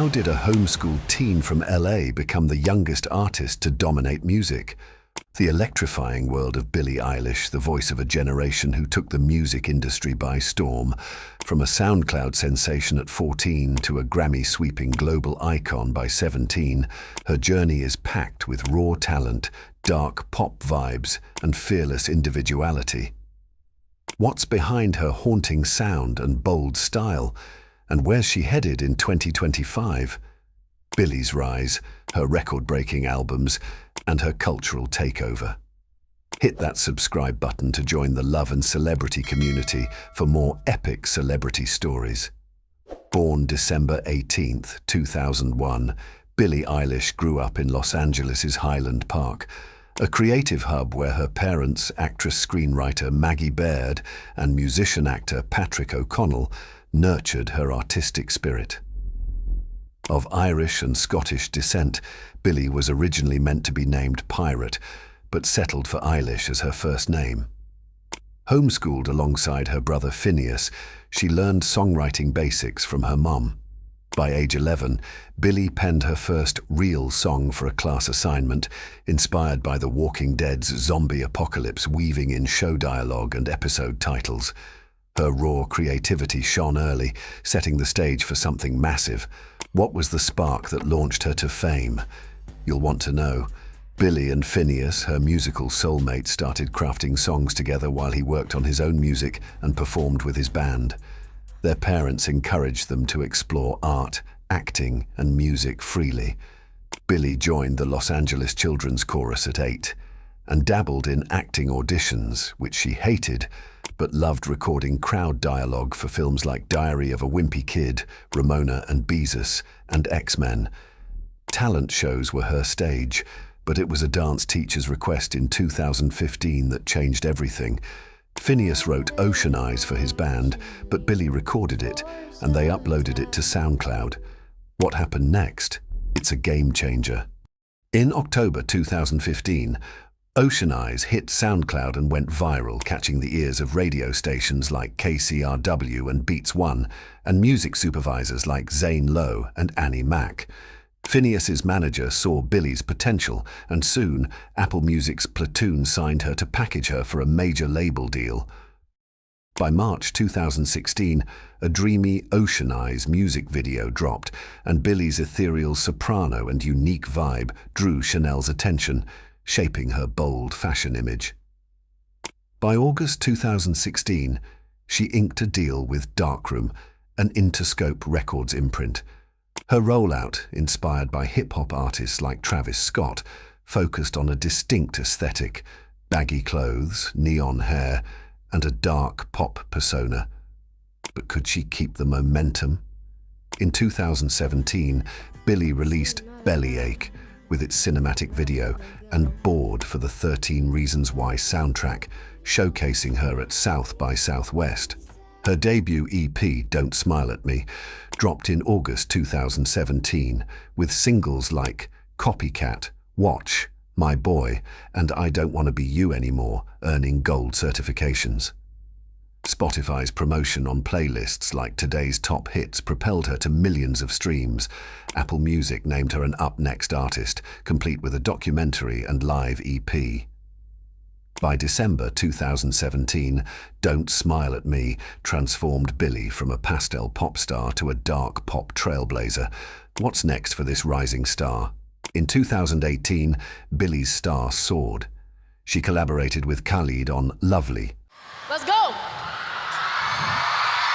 How did a homeschooled teen from LA become the youngest artist to dominate music? The electrifying world of Billie Eilish, the voice of a generation who took the music industry by storm. From a SoundCloud sensation at 14 to a Grammy-sweeping global icon by 17, her journey is packed with raw talent, dark pop vibes, and fearless individuality. What's behind her haunting sound and bold style? And where's she headed in 2025? Billie's rise, her record-breaking albums, and her cultural takeover. Hit that subscribe button to join the love and celebrity community for more epic celebrity stories. Born December 18, 2001, Billie Eilish grew up in Los Angeles' Highland Park, a creative hub where her parents, actress-screenwriter Maggie Baird and musician-actor Patrick O'Connell, nurtured her artistic spirit. Of Irish and Scottish descent, Billie was originally meant to be named Pirate, but settled for Eilish as her first name. Homeschooled alongside her brother Phineas, she learned songwriting basics from her mum. By age 11, Billie penned her first real song for a class assignment, inspired by The Walking Dead's zombie apocalypse weaving in show dialogue and episode titles. Her raw creativity shone early, setting the stage for something massive. What was the spark that launched her to fame? You'll want to know. Billie and Phineas, her musical soulmate, started crafting songs together while he worked on his own music and performed with his band. Their parents encouraged them to explore art, acting, and music freely. Billie joined the Los Angeles Children's Chorus at 8 and dabbled in acting auditions, which she hated, but loved recording crowd dialogue for films like Diary of a Wimpy Kid, Ramona and Beezus, and X-Men. Talent shows were her stage, but it was a dance teacher's request in 2015 that changed everything. Phineas wrote Ocean Eyes for his band, but Billie recorded it, and they uploaded it to SoundCloud. What happened next? It's a game changer. In October 2015, Ocean Eyes hit SoundCloud and went viral, catching the ears of radio stations like KCRW and Beats One, and music supervisors like Zane Lowe and Annie Mac. Phineas's manager saw Billie's potential, and soon Apple Music's Platoon signed her to package her for a major label deal. By March 2016, a dreamy Ocean Eyes music video dropped, and Billie's ethereal soprano and unique vibe drew Chanel's attention, shaping her bold fashion image. By August 2016, she inked a deal with Darkroom, an Interscope Records imprint. Her rollout, inspired by hip-hop artists like Travis Scott, focused on a distinct aesthetic: baggy clothes, neon hair, and a dark pop persona. But could she keep the momentum? In 2017, Billie released Bellyache, with its cinematic video, and Bored for the 13 Reasons Why soundtrack, showcasing her at South by Southwest. Her debut EP, Don't Smile at Me, dropped in August 2017, with singles like Copycat, Watch, My Boy, and I Don't Want to Be You Anymore, earning gold certifications. Spotify's promotion on playlists like Today's Top Hits propelled her to millions of streams. Apple Music named her an Up Next artist, complete with a documentary and live EP. By December 2017, Don't Smile at Me transformed Billie from a pastel pop star to a dark pop trailblazer. What's next for this rising star? In 2018, Billie's star soared. She collaborated with Khalid on Lovely. Let's go!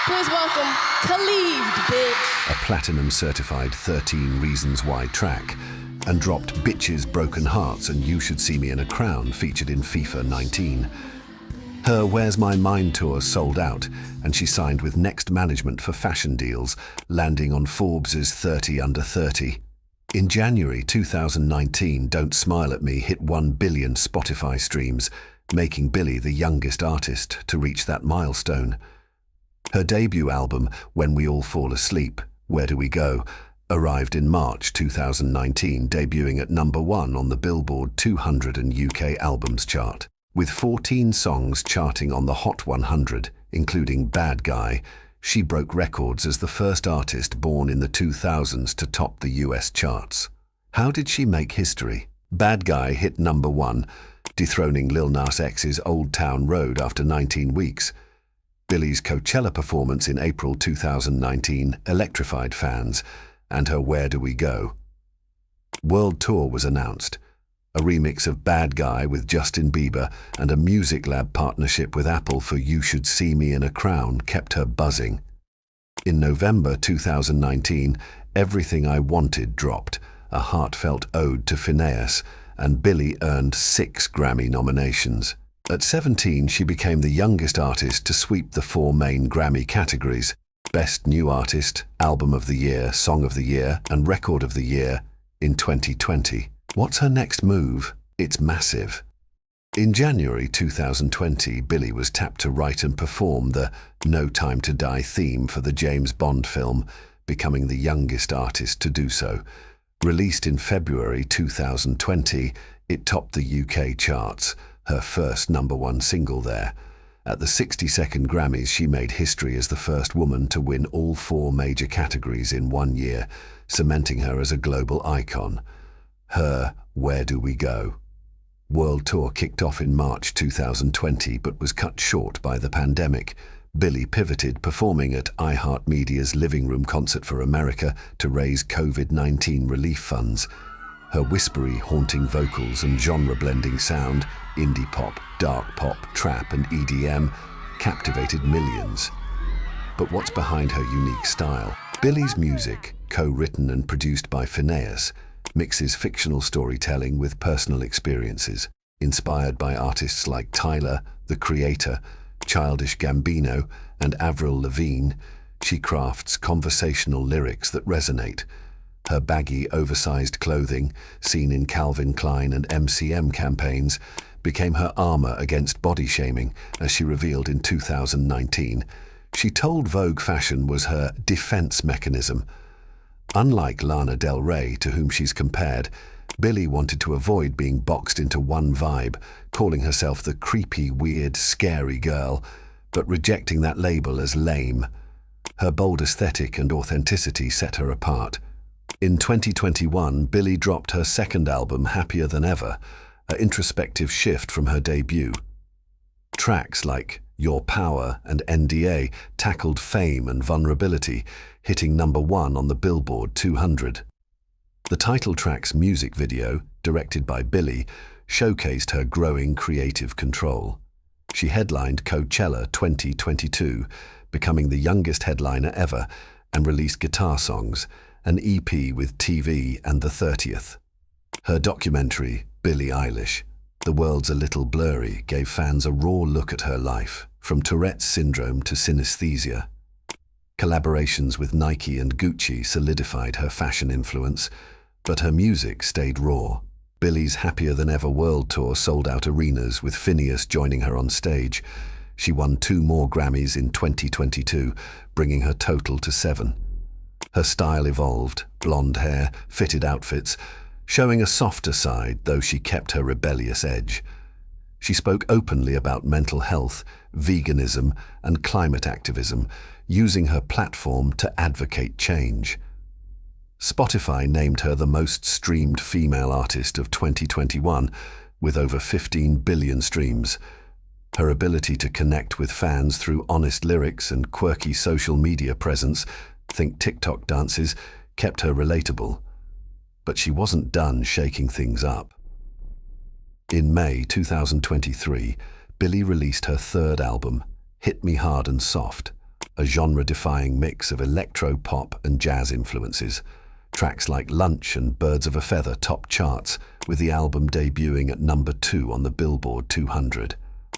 Please welcome Khalid, bitch. A platinum-certified 13 Reasons Why track, and dropped Bitches, Broken Hearts and You Should See Me in a Crown, featured in FIFA 19. Her Where's My Mind tour sold out, and she signed with Next Management for fashion deals, landing on Forbes' 30 Under 30. In January 2019, Don't Smile at Me hit 1 billion Spotify streams, making Billie the youngest artist to reach that milestone. Her debut album, When We All Fall Asleep, Where Do We Go?, arrived in March 2019, debuting at #1 on the Billboard 200 and UK Albums chart. With 14 songs charting on the Hot 100, including Bad Guy, She broke records as the first artist born in the 2000s to top the US charts. How did she make history? Bad Guy hit #1, dethroning Lil Nas X's Old Town Road after 19 weeks. Billie's Coachella performance in April 2019 electrified fans, and her Where Do We Go? World Tour was announced. A remix of Bad Guy with Justin Bieber and a Music Lab partnership with Apple for You Should See Me in a Crown kept her buzzing. In November 2019, Everything I Wanted dropped, a heartfelt ode to Phineas, and Billie earned 6 Grammy nominations. At 17, she became the youngest artist to sweep the 4 main Grammy categories: Best New Artist, Album of the Year, Song of the Year, and Record of the Year in 2020. What's her next move? It's massive. In January 2020, Billie was tapped to write and perform the No Time to Die theme for the James Bond film, becoming the youngest artist to do so. Released in February 2020, it topped the UK charts, her first #1 single there. At the 62nd Grammys, she made history as the first woman to win all 4 major categories in 1 year, cementing her as a global icon. Her Where Do We Go? World Tour kicked off in March 2020 but was cut short by the pandemic. Billie pivoted, performing at iHeartMedia's Living Room Concert for America to raise COVID-19 relief funds. Her whispery, haunting vocals and genre-blending sound, indie pop, dark pop, trap and EDM, captivated millions. But what's behind her unique style? Billie's music, co-written and produced by Phineas, mixes fictional storytelling with personal experiences. Inspired by artists like Tyler, The Creator, Childish Gambino, and Avril Lavigne, she crafts conversational lyrics that resonate. Her baggy, oversized clothing, seen in Calvin Klein and MCM campaigns, became her armor against body shaming, as she revealed in 2019. She told Vogue fashion was her defense mechanism. Unlike Lana Del Rey, to whom she's compared, Billie wanted to avoid being boxed into one vibe, calling herself the creepy, weird, scary girl, but rejecting that label as lame. Her bold aesthetic and authenticity set her apart. In 2021, Billie dropped her second album, Happier Than Ever, an introspective shift from her debut. Tracks like Your Power and NDA tackled fame and vulnerability, hitting #1 on the Billboard 200. The title track's music video, directed by Billie, showcased her growing creative control. She headlined Coachella 2022, becoming the youngest headliner ever, and released Guitar Songs, an EP with TV and The 30th. Her documentary, Billie Eilish, The World's a Little Blurry, gave fans a raw look at her life, from Tourette's syndrome to synesthesia. Collaborations with Nike and Gucci solidified her fashion influence, but her music stayed raw. Billie's Happier Than Ever World Tour sold out arenas, with Phineas joining her on stage. She won 2 more Grammys in 2022, bringing her total to 7. Her style evolved, blonde hair, fitted outfits, showing a softer side, though she kept her rebellious edge. She spoke openly about mental health, veganism, and climate activism, using her platform to advocate change. Spotify named her the most streamed female artist of 2021, with over 15 billion streams. Her ability to connect with fans through honest lyrics and quirky social media presence, think TikTok dances, kept her relatable. But she wasn't done shaking things up. In May 2023, Billie released her third album, Hit Me Hard and Soft, a genre-defying mix of electro-pop and jazz influences. Tracks like Lunch and Birds of a Feather topped charts, with the album debuting at #2 on the Billboard 200.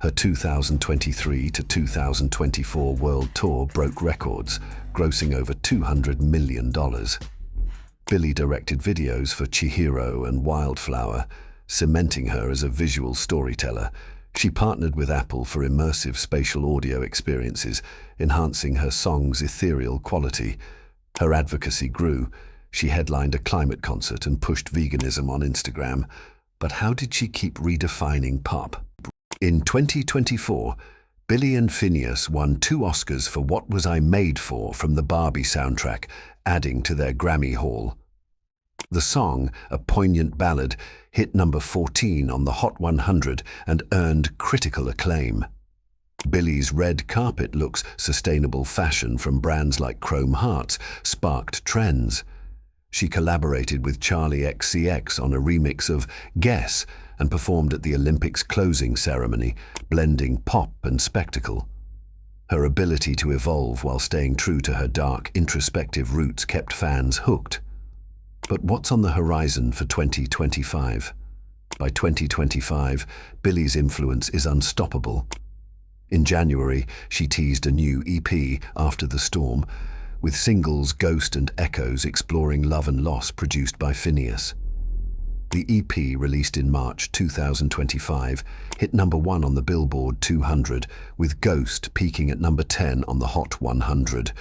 Her 2023 to 2024 world tour broke records, grossing over $200 million. Billie directed videos for Chihiro and Wildflower, cementing her as a visual storyteller. She partnered with Apple for immersive spatial audio experiences, enhancing her songs' ethereal quality. Her advocacy grew. She headlined a climate concert and pushed veganism on Instagram. But how did she keep redefining pop? In 2024, Billie and Phineas won 2 Oscars for What Was I Made For from the Barbie soundtrack, adding to their Grammy haul. The song, a poignant ballad, hit number 14 on the Hot 100 and earned critical acclaim. Billie's red carpet looks, sustainable fashion from brands like Chrome Hearts, sparked trends. She collaborated with Charlie XCX on a remix of Guess and performed at the Olympics closing ceremony, blending pop and spectacle. Her ability to evolve while staying true to her dark, introspective roots kept fans hooked. But what's on the horizon for 2025? By 2025, Billie's influence is unstoppable. In January, she teased a new EP, After the Storm, with singles Ghost and Echoes exploring love and loss produced by Phineas. The EP, released in March 2025, hit number 1 on the Billboard 200, with Ghost peaking at number 10 on the Hot 100.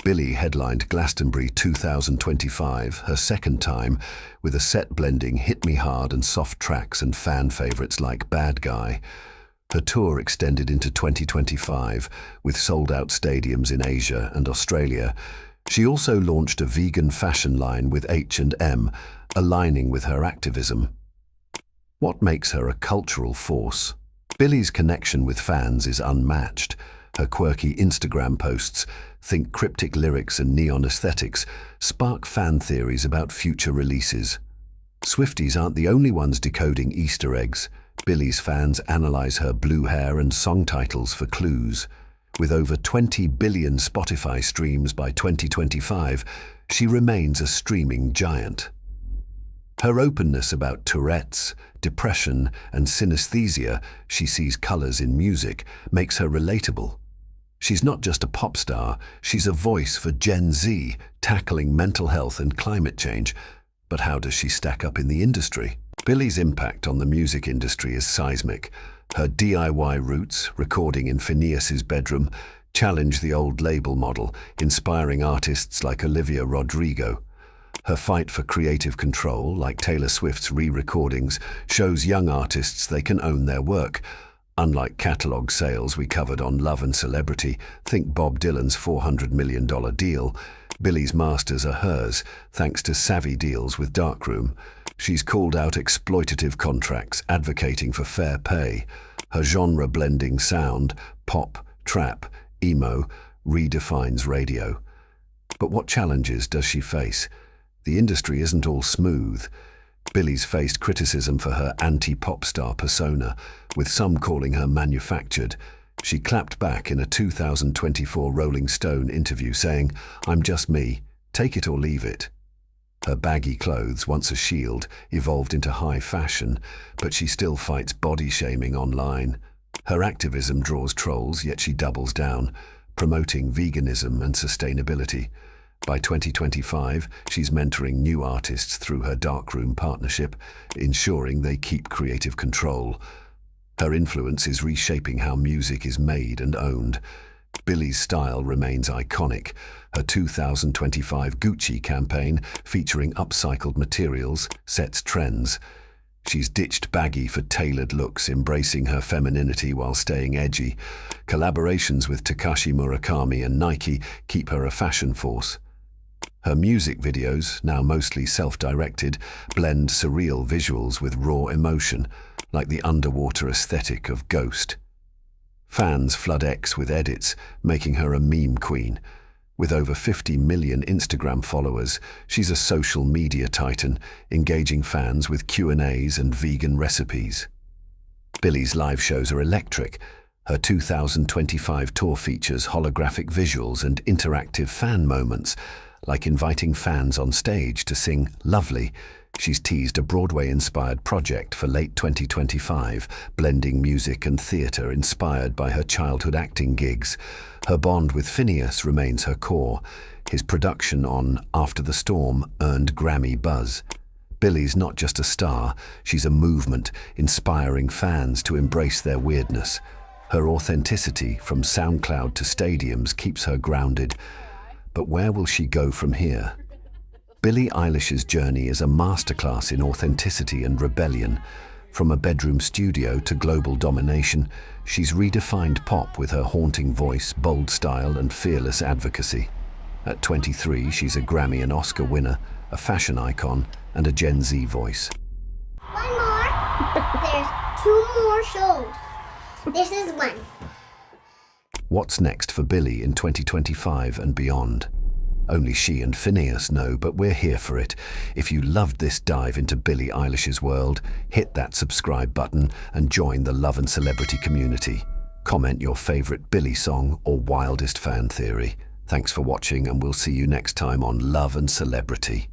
Billie headlined Glastonbury 2025, her second time, with a set blending Hit Me Hard and soft tracks and fan favorites like Bad Guy. Her tour extended into 2025, with sold-out stadiums in Asia and Australia. She also launched a vegan fashion line with H&M, aligning with her activism. What makes her a cultural force? Billie's connection with fans is unmatched. Her quirky Instagram posts, think cryptic lyrics and neon aesthetics, spark fan theories about future releases. Swifties aren't the only ones decoding Easter eggs. Billie's fans analyze her blue hair and song titles for clues. With over 20 billion Spotify streams by 2025, she remains a streaming giant. Her openness about Tourette's, depression, and synesthesia, she sees colors in music, makes her relatable. She's not just a pop star, she's a voice for Gen Z, tackling mental health and climate change. But how does she stack up in the industry? Billie's impact on the music industry is seismic. Her DIY roots, recording in Phineas's bedroom, challenge the old label model, inspiring artists like Olivia Rodrigo. Her fight for creative control, like Taylor Swift's re-recordings, shows young artists they can own their work. Unlike catalogue sales we covered on Love and Celebrity, think Bob Dylan's $400 million deal, Billie's masters are hers, thanks to savvy deals with Darkroom. She's called out exploitative contracts, advocating for fair pay. Her genre-blending sound, pop, trap, emo, redefines radio. But what challenges does she face? The industry isn't all smooth. Billie's faced criticism for her anti-pop star persona, with some calling her manufactured. She clapped back in a 2024 Rolling Stone interview saying, "I'm just me, take it or leave it." Her baggy clothes, once a shield, evolved into high fashion, but she still fights body shaming online. Her activism draws trolls, yet she doubles down, promoting veganism and sustainability. By 2025, she's mentoring new artists through her Darkroom partnership, ensuring they keep creative control. Her influence is reshaping how music is made and owned. Billie's style remains iconic. Her 2025 Gucci campaign, featuring upcycled materials, sets trends. She's ditched baggy for tailored looks, embracing her femininity while staying edgy. Collaborations with Takashi Murakami and Nike keep her a fashion force. Her music videos, now mostly self-directed, blend surreal visuals with raw emotion, like the underwater aesthetic of Ghost. Fans flood X with edits, making her a meme queen. With over 50 million Instagram followers, she's a social media titan, engaging fans with Q&As and vegan recipes. Billie's live shows are electric. Her 2025 tour features holographic visuals and interactive fan moments, like inviting fans on stage to sing Lovely. She's teased a Broadway-inspired project for late 2025, blending music and theatre inspired by her childhood acting gigs. Her bond with Phineas remains her core. His production on After the Storm earned Grammy buzz. Billie's not just a star, she's a movement, inspiring fans to embrace their weirdness. Her authenticity, from SoundCloud to stadiums, keeps her grounded. But where will she go from here? Billie Eilish's journey is a masterclass in authenticity and rebellion. From a bedroom studio to global domination, she's redefined pop with her haunting voice, bold style, and fearless advocacy. At 23, she's a Grammy and Oscar winner, a fashion icon, and a Gen Z voice. One more. There's 2 more shows. This is one. What's next for Billie in 2025 and beyond? Only she and Phineas know, but we're here for it. If you loved this dive into Billie Eilish's world, hit that subscribe button and join the love and celebrity community. Comment your favorite Billie song or wildest fan theory. Thanks for watching, and we'll see you next time on Love and Celebrity.